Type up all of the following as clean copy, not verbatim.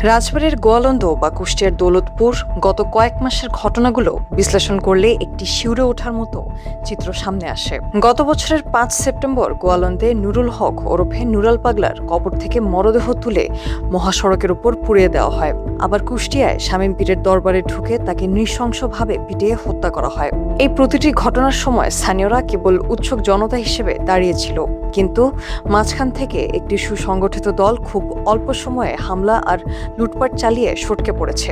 রাজবাড়ীর গোয়ালন্দ বা কুষ্টিয়ার দৌলতপুর গত কয়েক মাসের ঘটনাগুলো বিশ্লেষণ করলে একটি শিউরে ওঠার মতো চিত্র সামনে আসে। গত বছরের ৫ সেপ্টেম্বর গোয়ালন্দে নুরুল হক ওরফে নুরাল পাগলার কবর থেকে মরদেহ তুলে মহাসড়কের উপর পুড়িয়ে দেওয়া হয়। আবার কুষ্টিয়ায় শামীম পীরের দরবারে ঢুকে তাকে নৃশংসভাবে পিটিয়ে হত্যা করা হয়। এই প্রতিটি ঘটনার সময় স্থানীয়রা কেবল উৎসুক জনতা হিসেবে দাঁড়িয়েছিল, কিন্তু মাঝখান থেকে একটি সুসংগঠিত দল খুব অল্প সময়ে হামলা আর লুটপাট চালিয়ে সটকে পড়েছে।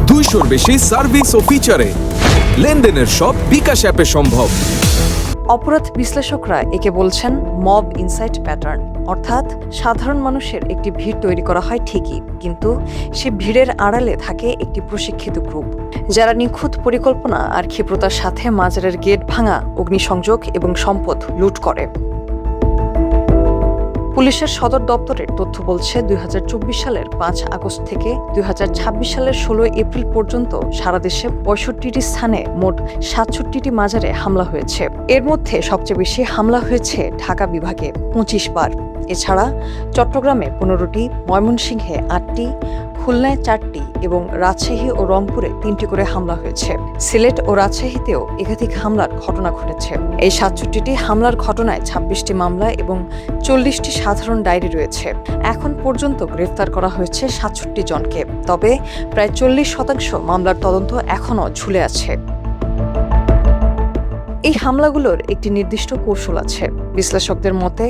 200-র বেশি সার্ভিস ও ফিচারে লেনদেনের সব বিকাশ অ্যাপে সম্ভব। অপরাধ বিশ্লেষকরা একে বলছেন মব ইনসাইট প্যাটার্ন, অর্থাৎ সাধারণ মানুষের একটি ভিড় তৈরি করা হয় ঠিকই, কিন্তু সে ভিড়ের আড়ালে থাকে একটি প্রশিক্ষিত গ্রুপ, যারা নিখুঁত পরিকল্পনা আর ক্ষিপ্রতার সাথে মাজারের গেট ভাঙা, অগ্নিসংযোগ এবং সম্পদ লুট করে। পুলিশের সদর দপ্তরের তথ্য বলছে ২০২৪ সালের ৫ আগস্ট থেকে ২০২৬ সালের ১৬ এপ্রিল পর্যন্ত সারা দেশে ৬৫টি স্থানে মোট ৬৭টি মাজারে হামলা হয়েছে। এর মধ্যে সবচেয়ে বেশি হামলা হয়েছে ঢাকা বিভাগে ২৫ বার। এছাড়া চট্টগ্রামে ১৫টি, ময়মনসিংহে ৮টি, খুলনায় 4টি এবং রাজশাহী ও রংপুরে 3টি করে হামলা হয়েছে। সিলেট ও রাজশাহীতেও একাধিক হামলার ঘটনা ঘটেছে। এই ৬৭টি হামলার ঘটনায় ২৬টি মামলা এবং ৪০টি সাধারণ ডায়েরি রয়েছে। এখন পর্যন্ত গ্রেফতার করা হয়েছে ৬৭ জনকে, তবে প্রায় ৪০% মামলার তদন্ত এখনও ঝুলে আছে। এই হামলাগুলোর একটি নির্দিষ্ট কৌশল আছে। বিশ্লেষকদের মতে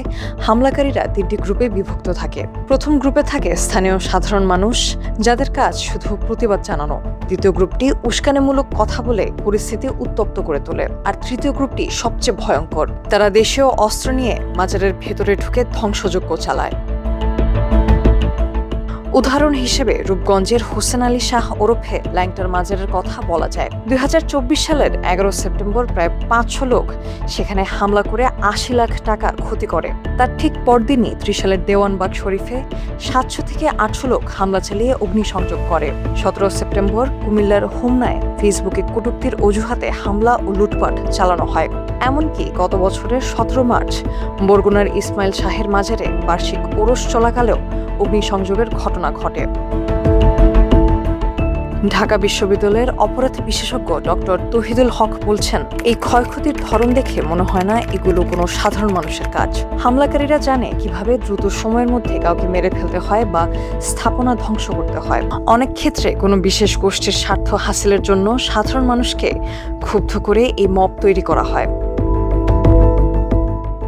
হামলাকারীরা 3টি গ্রুপে বিভক্ত থাকে। প্রথম গ্রুপে থাকে স্থানীয় সাধারণ মানুষ, যাদের কাজ শুধু প্রতিবাদ জানানো। দ্বিতীয় গ্রুপটি উস্কানিমূলক কথা বলে পরিস্থিতি উত্তপ্ত করে তোলে। আর তৃতীয় গ্রুপটি সবচেয়ে ভয়ঙ্কর, তারা দেশীয় অস্ত্র নিয়ে মাজারের ভেতরে ঢুকে ধ্বংসযজ্ঞ চালায়। উদাহরণ হিসেবে রূপগঞ্জের হোসেন আলী শাহ ওরফে ল্যাংটার মাজারের কথা বলা যায়। ২০২৪ সালের ১১ সেপ্টেম্বর প্রায় ৫০০ লোক সেখানে হামলা করে ৮০ লাখ টাকার ক্ষতি করে। তার ঠিক পরদিনই ত্রিশালের দেওয়ানবাগ শরীফে ৭০০ থেকে ৮০০ লোক হামলা চালিয়ে অগ্নিসংযোগ করে। ১৭ সেপ্টেম্বর কুমিল্লার হোমনায় ফেসবুকে কটূক্তির অজুহাতে হামলা ও লুটপাট চালানো হয়। এমনকি গত বছরের ১৭ মার্চ বরগুনার ইসমাইল শাহের মাজারে বার্ষিক ওরস চলাকালেও অগ্নিসংযোগের ঘটনা ঘটে। ঢাকা বিশ্ববিদ্যালয়ের অপরাধ বিশেষজ্ঞ ডক্টর তৌহিদুল হক বলছেন, এই ক্ষয়ক্ষতির ধরন দেখে মনে হয় না এগুলো কোনো সাধারণ মানুষের কাজ। হামলাকারীরা জানে কিভাবে দ্রুত সময়ের মধ্যে কাউকে মেরে ফেলতে হয় বা স্থাপনা ধ্বংস করতে হয়। অনেক ক্ষেত্রে কোনো বিশেষ গোষ্ঠীর স্বার্থ হাসিলের জন্য সাধারণ মানুষকে ক্ষুব্ধ করে এই মব তৈরি করা হয়।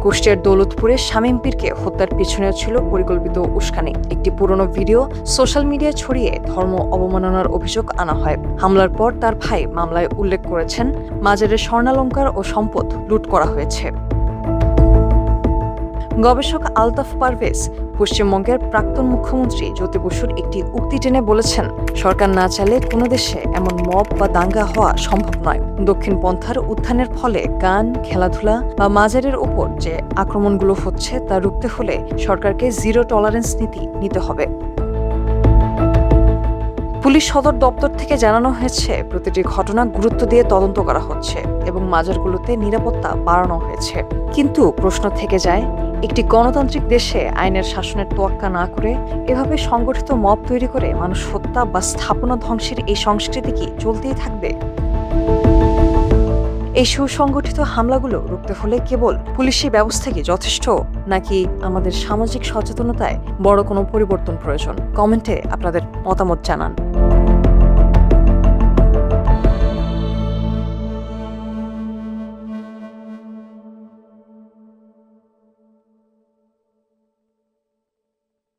কুষ্টিয়ার দৌলতপুরে শামীম পীরকে হত্যার পিছনেও ছিল পরিকল্পিত উস্কানি। একটি পুরনো ভিডিও সোশ্যাল মিডিয়ায় ছড়িয়ে ধর্ম অবমাননার অভিযোগ আনা হয়। হামলার পর তার ভাই মামলায় উল্লেখ করেছেন, মাজারের স্বর্ণালংকার ও সম্পদ লুট করা হয়েছে। গবেষক আলতাফ পারভেজ পশ্চিমবঙ্গের প্রাক্তন মুখ্যমন্ত্রী জ্যোতি বসুর একটি উক্তি টেনে বলেছেন, সরকার না চাইলে কোনো দেশে এমন মব বা দাঙ্গা হওয়া সম্ভব নয়। দক্ষিণ পন্থার উত্থানের ফলে গান, খেলাধুলা বা মাজারের ওপর যে আক্রমণগুলো হচ্ছে তা রুখতে হলে সরকারকে জিরো টলারেন্স নীতি নিতে হবে। পুলিশ সদর দপ্তর থেকে জানানো হয়েছে, প্রতিটি ঘটনা গুরুত্ব দিয়ে তদন্ত করা হচ্ছে এবং মাজারগুলোতে নিরাপত্তা বাড়ানো হয়েছে। কিন্তু প্রশ্ন থেকে যায়, একটি গণতান্ত্রিক দেশে আইনের শাসনের তোয়াক্কা না করে এভাবে সংগঠিত মব তৈরি করে মানুষ হত্যা বা স্থাপনা ধ্বংসের এই সংস্কৃতি কি চলতেই থাকবে? এই সুসংগঠিত হামলাগুলো রুখতে হলে কেবল পুলিশি ব্যবস্থা কি যথেষ্ট, নাকি আমাদের সামাজিক সচেতনতায় বড় কোনো পরিবর্তন প্রয়োজন? কমেন্টে আপনাদের মতামত জানান।